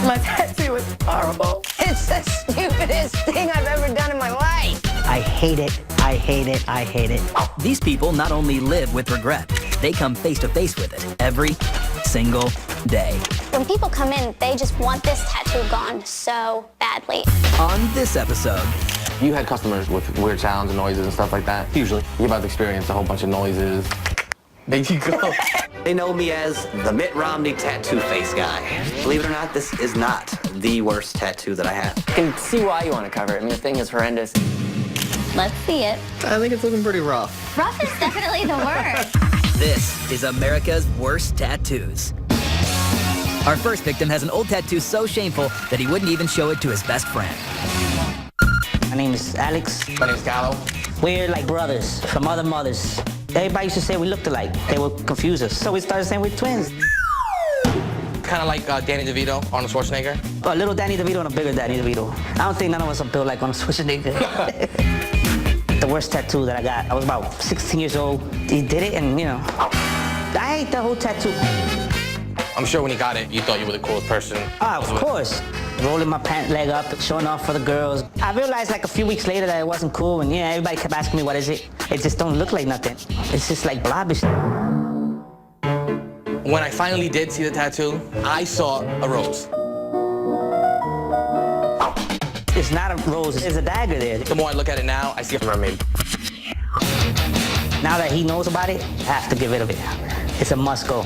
My tattoo is horrible. It's the stupidest thing I've ever done in my life. I hate it. I hate it. I hate it. These people not only live with regret, they come face to face with it every single day. When people come in, they just want this tattoo gone so badly. On this episode, you had customers with weird sounds and noises and stuff like that? Usually. You're about to experience a whole bunch of noises. There you go. They know me as the Mitt Romney tattoo face guy. Believe it or not, this is not the worst tattoo that I have. I can see why you want to cover it. I mean, the thing is horrendous. Let's see it. I think it's looking pretty rough. Rough is definitely the word. this is America's Worst Tattoos. Our first victim has an old tattoo so shameful that he wouldn't even show it to his best friend. My name is Alex. My name's Gallo. We're like brothers from other mothers. Everybody used to say we looked alike. They would confuse us. So we started saying we're twins. Kind of like Danny DeVito, Arnold Schwarzenegger. A little Danny DeVito and a bigger Danny DeVito. I don't think none of us are built like Arnold Schwarzenegger. The worst tattoo that I got, I was about 16 years old. He did it and, you know, I hate the whole tattoo. I'm sure when he got it, you thought you were the coolest person. Ah, of course. Rolling my pant leg up, showing off for the girls. I realized like a few weeks later that it wasn't cool, and yeah, everybody kept asking me, what is it? It just don't look like nothing. It's just like blobbish. When I finally did see the tattoo, I saw a rose. It's not a rose, it's a dagger there. The more I look at it now, I see a mermaid. Now that he knows about it, I have to get rid of it. It's a must go.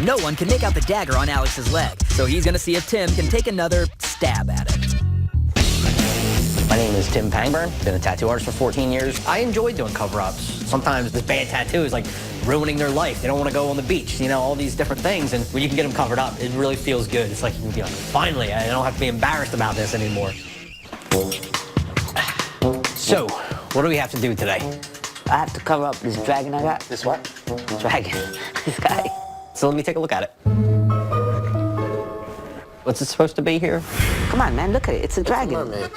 No one can make out the dagger on Alex's leg, so he's gonna see if Tim can take another stab at it. My name is Tim Pangburn. Been a tattoo artist for 14 years. I enjoy doing cover-ups. Sometimes this bad tattoo is like ruining their life. They don't want to go on the beach, you know, all these different things. And when you can get them covered up, it really feels good. It's like you can be like, finally, I don't have to be embarrassed about this anymore. So, what do we have to do today? I have to cover up this dragon I got. This what? Dragon. This guy. So let me take a look at it. What's it supposed to be here? Come on, man, look at it. It's a dragon. It's a mermaid.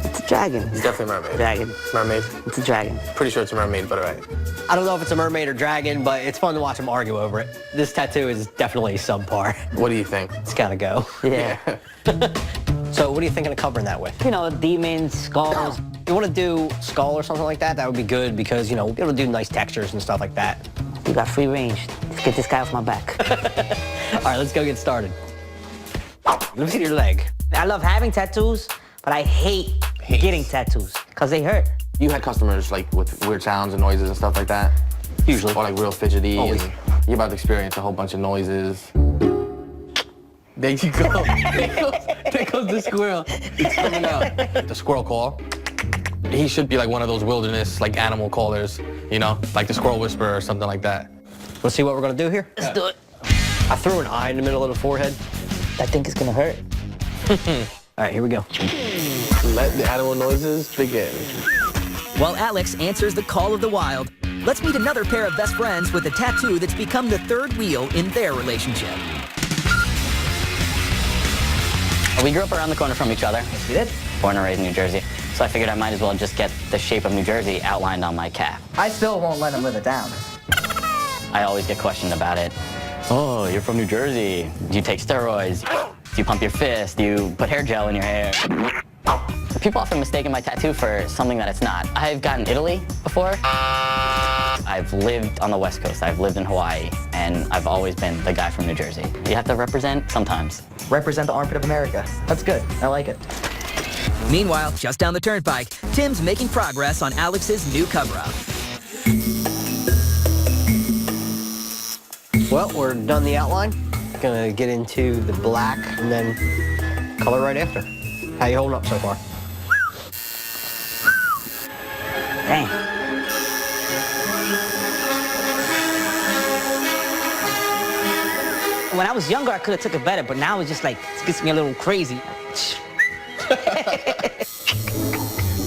It's a dragon. It's definitely a mermaid. Dragon. Mermaid. It's a dragon. Pretty sure it's a mermaid, but all right. I don't know if it's a mermaid or dragon, but it's fun to watch them argue over it. This tattoo is definitely subpar. What do you think? It's gotta go. Yeah. So what are you thinking of covering that with? You know, demons, skulls. If you want to do skull or something like that, that would be good because, you know, we'll be able to do nice textures and stuff like that. You got free range. Let's get this guy off my back. All right, let's go get started. Let me see your leg. I love having tattoos, but I hate getting tattoos because they hurt. You had customers like with weird sounds and noises and stuff like that? Usually. Or like real fidgety. Always. And you're about to experience a whole bunch of noises. There you go. There goes the squirrel. It's coming out. The squirrel call. He should be like one of those wilderness like animal callers, you know, like the squirrel whisperer or something like that. Let's see what we're gonna do here. Let's do it. I threw an eye in the middle of the forehead. I think it's gonna hurt. All right, here we go. Let the animal noises begin. While Alex answers the call of the wild, let's meet another pair of best friends with a tattoo that's become the third wheel in their relationship. We grew up around the corner from each other. You did? Born and raised in New Jersey. So I figured I might as well just get the shape of New Jersey outlined on my calf. I still won't let him live it down. I always get questioned about it. Oh, you're from New Jersey. Do you take steroids? Do you pump your fist? Do you put hair gel in your hair? People often mistake my tattoo for something that it's not. I've gotten Italy before. I've lived on the West Coast. I've lived in Hawaii. And I've always been the guy from New Jersey. You have to represent sometimes. Represent the armpit of America. That's good. I like it. Meanwhile, just down the turnpike, Tim's making progress on Alex's new cover-up. Well, we're done the outline. Gonna get into the black and then color right after. How you holding up so far? Dang. When I was younger, I could have took it better, but now it's just like, it gets me a little crazy.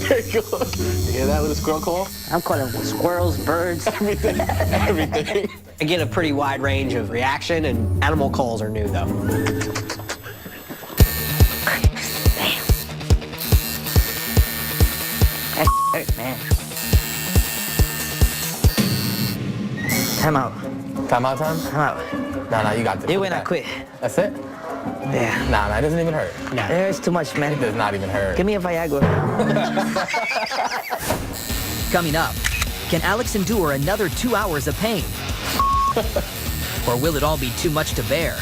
There you go. You hear that with a squirrel call? I'm calling squirrels, birds. Everything. Everything. I get a pretty wide range of reaction, and animal calls are new, though. That hurt, man. Time out. Time out time? Time out. Nah, you got this. You win, I quit. That's it? Yeah. Nah, it doesn't even hurt. It hurts too much, man. It does not even hurt. Give me a Viagra. Coming up, can Alex endure another 2 hours of pain? Or will it all be too much to bear?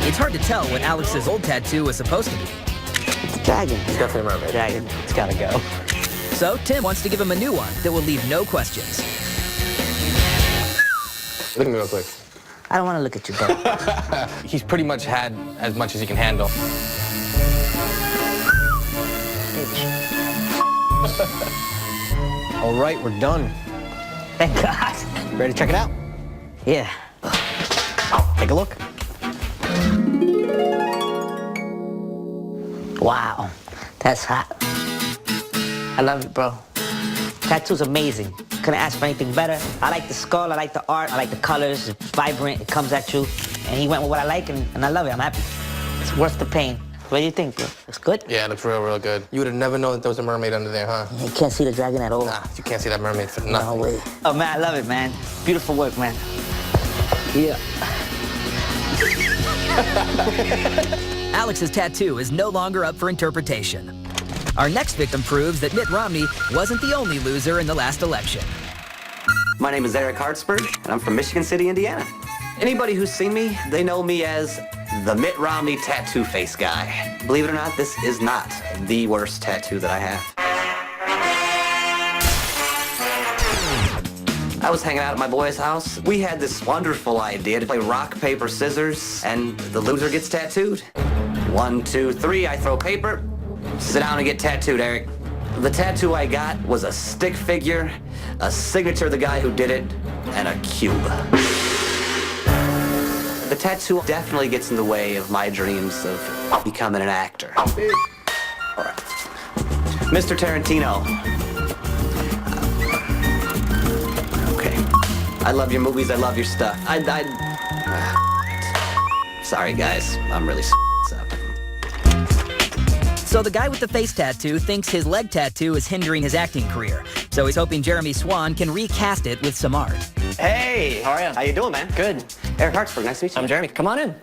It's hard to tell what Alex's old tattoo was supposed to be. It's a dragon. It's definitely a mermaid. Dragon. It's gotta go. So Tim wants to give him a new one that will leave no questions. Look at me real quick. I don't want to look at you, bro. He's pretty much had as much as he can handle. All right, we're done. Thank God. Ready to check it out? Yeah. Take a look. Wow. That's hot. I love it, bro. Tattoo's amazing. Couldn't ask for anything better. I like the skull, I like the art, I like the colors. It's vibrant, it comes at you. And he went with what I like, and I love it. I'm happy. It's worth the pain. What do you think, bro? Looks good? Yeah, it looks real good. You would have never known that there was a mermaid under there, huh? You can't see the dragon at all. Nah, you can't see that mermaid for No nothing. way. Oh, man, I love it, man. Beautiful work, man. Yeah. Alex's tattoo is no longer up for interpretation. Our next victim proves that Mitt Romney wasn't the only loser in the last election. My name is Eric Hartsburg, and I'm from Michigan City, Indiana. Anybody who's seen me, they know me as the Mitt Romney tattoo face guy. Believe it or not, this is not the worst tattoo that I have. I was hanging out at my boy's house. We had this wonderful idea to play rock, paper, scissors, and the loser gets tattooed. 1, 2, 3, I throw paper. Sit down and get tattooed, Eric. The tattoo I got was a stick figure, a signature of the guy who did it, and a cube. The tattoo definitely gets in the way of my dreams of becoming an actor. All right. Mr. Tarantino. Okay. I love your movies, I love your stuff. Sorry, guys. I'm really up. So the guy with the face tattoo thinks his leg tattoo is hindering his acting career. So he's hoping Jeremy Swan can recast it with some art. Hey, how are you? How you doing, man? Good. Eric Hartsburg, nice to meet you. I'm Jeremy. Come on in.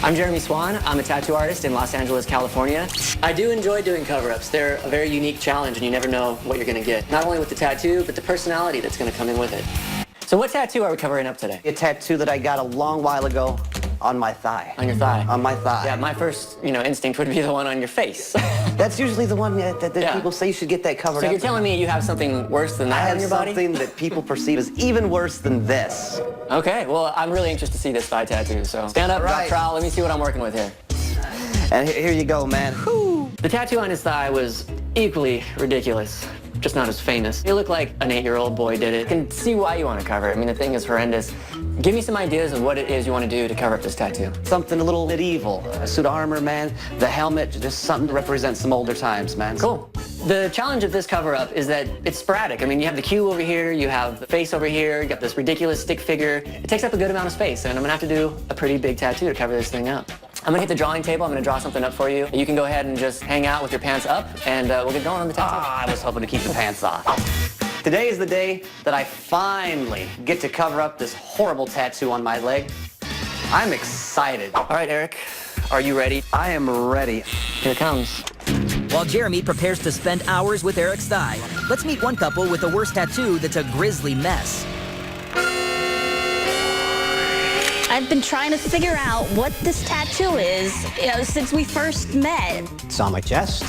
I'm Jeremy Swan. I'm a tattoo artist in Los Angeles, California. I do enjoy doing cover-ups. They're a very unique challenge, and you never know what you're going to get. Not only with the tattoo, but the personality that's going to come in with it. So what tattoo are we covering up today? A tattoo that I got a long while ago on my thigh. On your thigh? On my thigh. Yeah, my first, instinct would be the one on your face. That's usually the one that Yeah. people say you should get that covered So up. you're telling me you have something worse than I that have on your body? something that people perceive as even worse than this. Okay, well, I'm really anxious to see this thigh tattoo, so stand up, All drop right. trowel, let me see what I'm working with here. And here you go, man. Whew. The tattoo on his thigh was equally ridiculous, just not as famous. It looked like an 8-year-old boy did it. I can see why you want to cover it. I mean, the thing is horrendous. Give me some ideas of what it is you want to do to cover up this tattoo. Something a little medieval. A suit of armor, man. The helmet, just something to represent some older times, man. Cool. The challenge of this cover-up is that it's sporadic. I mean, you have the cube over here, you have the face over here, you got this ridiculous stick figure. It takes up a good amount of space, and I'm gonna have to do a pretty big tattoo to cover this thing up. I'm gonna hit the drawing table, I'm gonna draw something up for you. You can go ahead and just hang out with your pants up, and we'll get going on the tattoo. Ah, I was hoping to keep the pants off. Today is the day that I finally get to cover up this horrible tattoo on my leg. I'm excited. All right, Eric, are you ready? I am ready. Here it comes. While Jeremy prepares to spend hours with Eric's thigh, let's meet one couple with a worse tattoo that's a grisly mess. I've been trying to figure out what this tattoo is, since we first met. It's on my chest.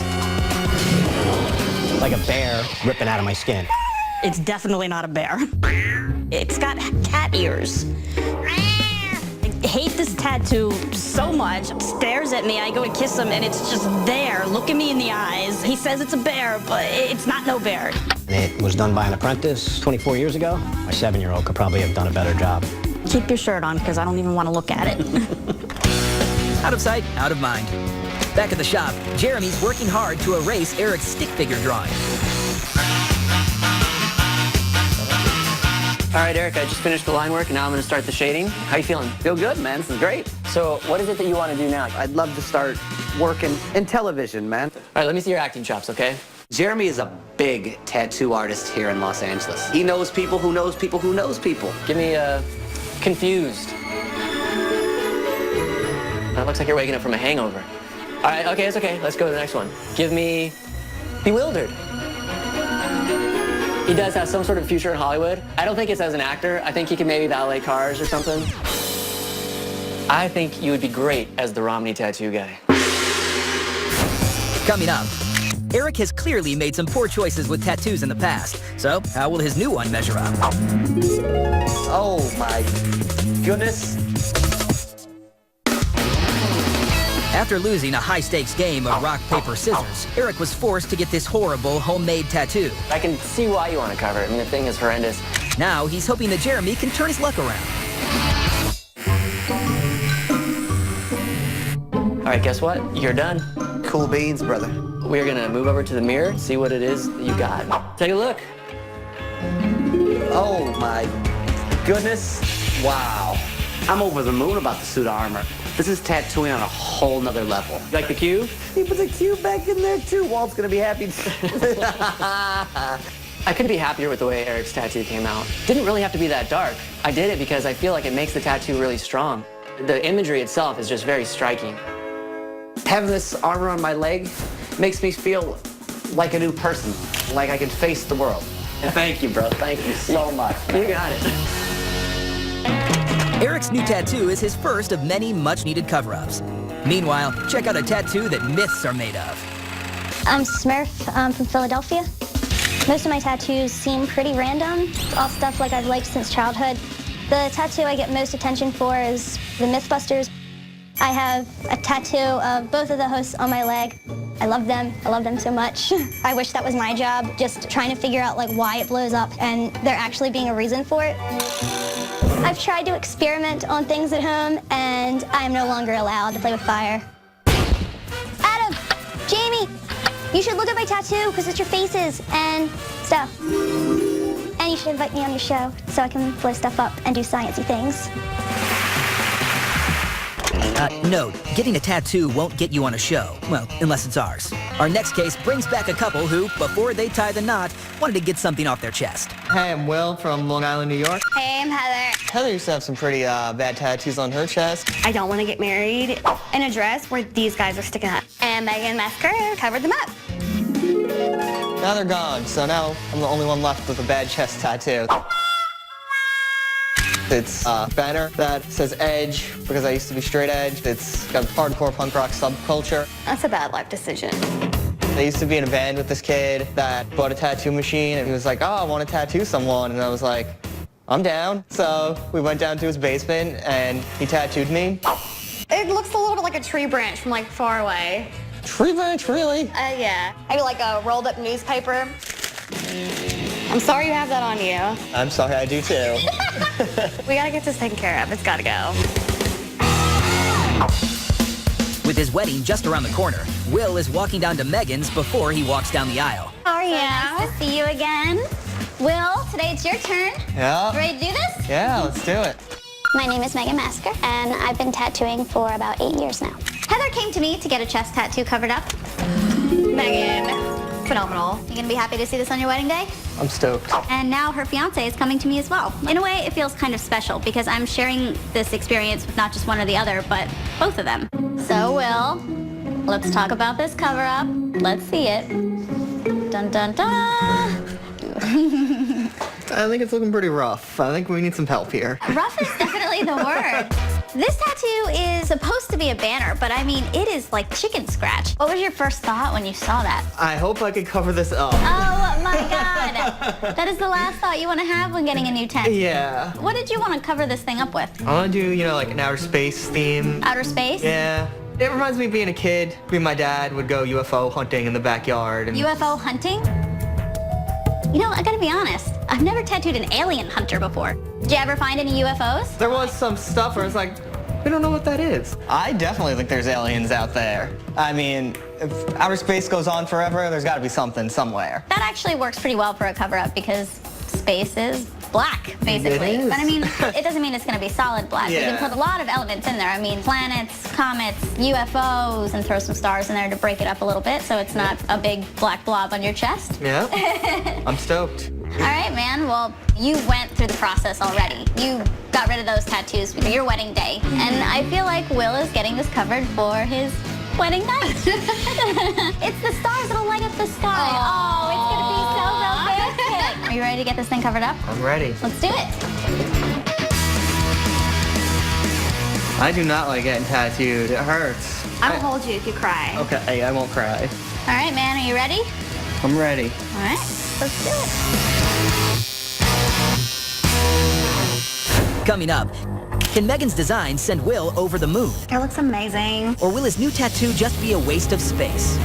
Like a bear ripping out of my skin. It's definitely not a bear. It's got cat ears. I hate this tattoo so much. Stares at me, I go to kiss him, and it's just there, looking me in the eyes. He says it's a bear, but it's not no bear. It was done by an apprentice 24 years ago. My 7-year-old could probably have done a better job. Keep your shirt on, because I don't even want to look at it. Out of sight, out of mind. Back at the shop, Jeremy's working hard to erase Eric's stick figure drawing. All right, Eric, I just finished the line work, and now I'm gonna start the shading. How you feeling? Feel good, man. This is great. So what is it that you want to do now? I'd love to start working in television, man. All right, let me see your acting chops, okay? Jeremy is a big tattoo artist here in Los Angeles. He knows people who knows people who knows people. Give me confused. That looks like you're waking up from a hangover. All right, okay, it's okay. Let's go to the next one. Give me bewildered. He does have some sort of future in Hollywood. I don't think it's as an actor. I think he can maybe valet cars or something. I think you would be great as the Romney tattoo guy. Coming up, Eric has clearly made some poor choices with tattoos in the past. So how will his new one measure up? Oh my goodness. After losing a high-stakes game of rock, paper, scissors, Eric was forced to get this horrible homemade tattoo. I can see why you want to cover it. I mean, the thing is horrendous. Now he's hoping that Jeremy can turn his luck around. All right, guess what? You're done. Cool beans, brother. We're gonna move over to the mirror, see what it is that you got. Take a look. Oh my goodness. Wow. I'm over the moon about the suit of armor. This is tattooing on a whole nother level. You like the cube? He put the cube back in there too. Walt's gonna be happy. I couldn't be happier with the way Eric's tattoo came out. Didn't really have to be that dark. I did it because I feel like it makes the tattoo really strong. The imagery itself is just very striking. Having this armor on my leg makes me feel like a new person, like I can face the world. And thank you, bro. Thank you so much. You got it. Eric's new tattoo is his first of many much-needed cover-ups. Meanwhile, check out a tattoo that myths are made of. I'm Smurf. I'm from Philadelphia. Most of my tattoos seem pretty random, all stuff like I've liked since childhood. The tattoo I get most attention for is the Mythbusters. I have a tattoo of both of the hosts on my leg. I love them so much. I wish that was my job, just trying to figure out like why it blows up and there actually being a reason for it. I've tried to experiment on things at home and I am no longer allowed to play with fire. Adam, Jamie, you should look at my tattoo because it's your faces and stuff. And you should invite me on your show so I can blow stuff up and do sciencey things. Note, getting a tattoo won't get you on a show. Well, unless it's ours. Our next case brings back a couple who, before they tie the knot, wanted to get something off their chest. Hey, I'm Will from Long Island, New York. Hey, I'm Heather. Heather used to have some pretty bad tattoos on her chest. I don't want to get married in a dress where these guys are sticking up. And Megan Masker covered them up. Now they're gone, so now I'm the only one left with a bad chest tattoo. It's a banner that says Edge, because I used to be straight edge. It's got hardcore punk rock subculture. That's a bad life decision. I used to be in a band with this kid that bought a tattoo machine, and he was like, oh, I want to tattoo someone. And I was like, I'm down. So we went down to his basement, and he tattooed me. It looks a little bit like a tree branch from like far away. Tree branch, really? Yeah. Maybe like a rolled up newspaper. I'm sorry you have that on you. I'm sorry, I do too. We gotta get this taken care of. It's gotta go. With his wedding just around the corner, Will is walking down to Megan's before he walks down the aisle. How are you? Nice to see you again. Will, today it's your turn. Yeah. Ready to do this? Yeah, let's do it. My name is Megan Masker, and I've been tattooing for about 8 years now. Heather came to me to get a chest tattoo covered up. Megan, phenomenal. You gonna be happy to see this on your wedding day? I'm stoked. And now her fiance is coming to me as well. In a way, it feels kind of special because I'm sharing this experience with not just one or the other, but both of them. So, Will, let's talk about this cover up. Let's see it. Dun dun dun. I think it's looking pretty rough. I think we need some help here. Rough is definitely the word. This tattoo is supposed to be a banner, but I mean, it is like chicken scratch. What was your first thought when you saw that? I hope I could cover this up. Oh my God. That is the last thought you want to have when getting a new tattoo. Yeah. What did you want to cover this thing up with? I want to do, you know, like an outer space theme. Outer space? Yeah. It reminds me of being a kid. Me and my dad would go UFO hunting in the backyard. And UFO hunting? You know, I gotta be honest. I've never tattooed an alien hunter before. Did you ever find any UFOs? There was some stuff where it's like, we don't know what that is. I definitely think there's aliens out there. I mean, if outer space goes on forever, there's gotta be something somewhere. That actually works pretty well for a cover-up because space is black, basically. It is. But I mean, it doesn't mean it's going to be solid black. Yeah. You can put a lot of elements in there. I mean, planets, comets, UFOs, and throw some stars in there to break it up a little bit so it's not a big black blob on your chest. Yeah. I'm stoked. All right, man. Well, you went through the process already. You got rid of those tattoos for your wedding day. And I feel like Will is getting this covered for his wedding night. It's the stars that'll light up the sky. Oh, it's going to be so romantic. Are you ready to get this thing covered up? I'm ready. Let's do it. I do not like getting tattooed. It hurts. I will hold you if you cry. Okay, I won't cry. All right, man. Are you ready? I'm ready. All right. Let's do it. Coming up, can Megan's design send Will over the moon? It looks amazing. Or will his new tattoo just be a waste of space?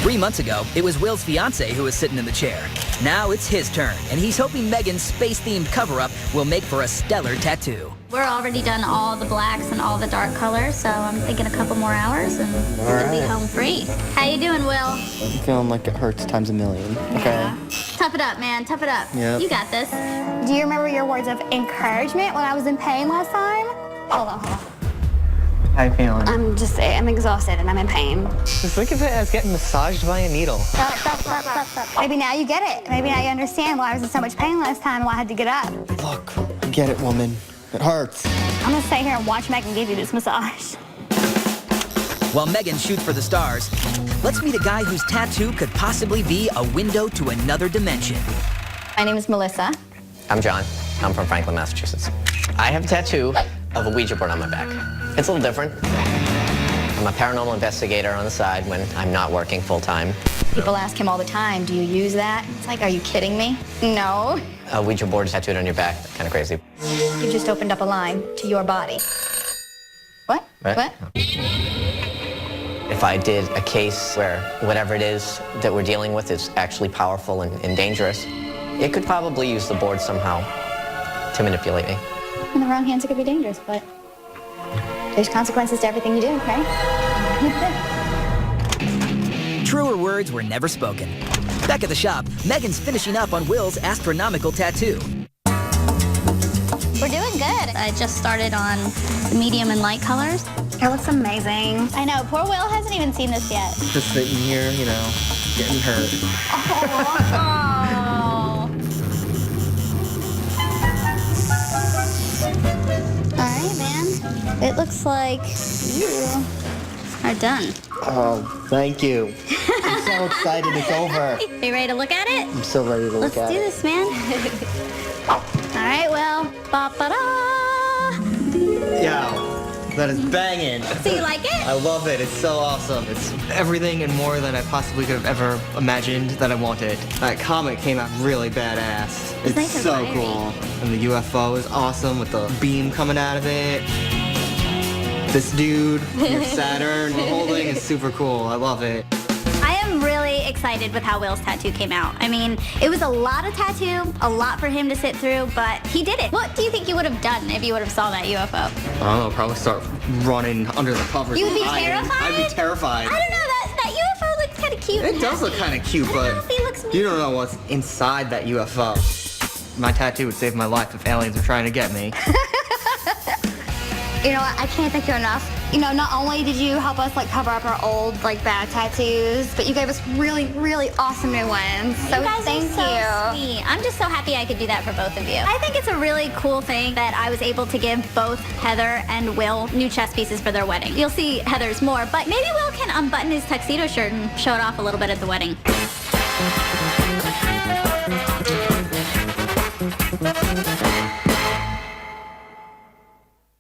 3 months ago, it was Will's fiancée who was sitting in the chair. Now it's his turn, and he's hoping Megan's space-themed cover-up will make for a stellar tattoo. We're already done all the blacks and all the dark colors, so I'm thinking a couple more hours and we'll be home free. How you doing, Will? I'm feeling like it hurts times a million. Okay. Tough it up, man. Tough it up. Yep. You got this. Do you remember your words of encouragement when I was in pain last time? Hold on, hold on. How you feeling? I'm exhausted and I'm in pain. Just think of it as getting massaged by a needle. Stop. Maybe now you get it. Maybe now you understand why I was in so much pain last time and why I had to get up. Look, I get it, woman. It hurts. I'm gonna stay here and watch Megan give you this massage. While Megan shoots for the stars, let's meet a guy whose tattoo could possibly be a window to another dimension. My name is Melissa. I'm John. I'm from Franklin, Massachusetts. I have a tattoo of a Ouija board on my back. It's a little different. I'm a paranormal investigator on the side when I'm not working full-time. People ask him all the time, do you use that? It's like, are you kidding me? No. A Ouija board tattooed on your back, kind of crazy. You just opened up a line to your body. What? Right. What? If I did a case where whatever it is that we're dealing with is actually powerful and dangerous, it could probably use the board somehow to manipulate me. In the wrong hands, it could be dangerous, but there's consequences to everything you do, right? Truer words were never spoken. Back at the shop, Megan's finishing up on Will's astronomical tattoo. We're doing good. I just started on the medium and light colors. It looks amazing. I know, poor Will hasn't even seen this yet. Just sitting here, you know, getting hurt. All right, man. It looks like you are done. Oh, thank you. I'm so excited it's over. Are you ready to look at it? I'm so ready to Let's look at do it. this, man. All right, Will. Ba-ba-da. Yo, that is banging. So you like it? I love it. It's so awesome. It's everything and more than I possibly could have ever imagined that I wanted. That comet came out really badass. It's nice and so fiery. cool. And the UFO is awesome with the beam coming out of it. This dude, your Saturn we're holding is super cool. I love it. I am really excited with how Will's tattoo came out. I mean, it was a lot of tattoo, a lot for him to sit through, but he did it. What do you think you would have done if you would have saw that UFO? I don't know, probably start running under the covers. You would be hiding. terrified? I'd be terrified. I don't know, that UFO looks kind of cute. It does look kind of cute, but He looks you don't know what's inside that UFO. My tattoo would save my life if aliens were trying to get me. You know what? I can't thank you enough. You know, not only did you help us like cover up our old like bad tattoos, but you gave us really, really awesome new ones. So You guys thank are so you. sweet. I'm just so happy I could do that for both of you. I think it's a really cool thing that I was able to give both Heather and Will new chest pieces for their wedding. You'll see Heather's more, but maybe Will can unbutton his tuxedo shirt and show it off a little bit at the wedding.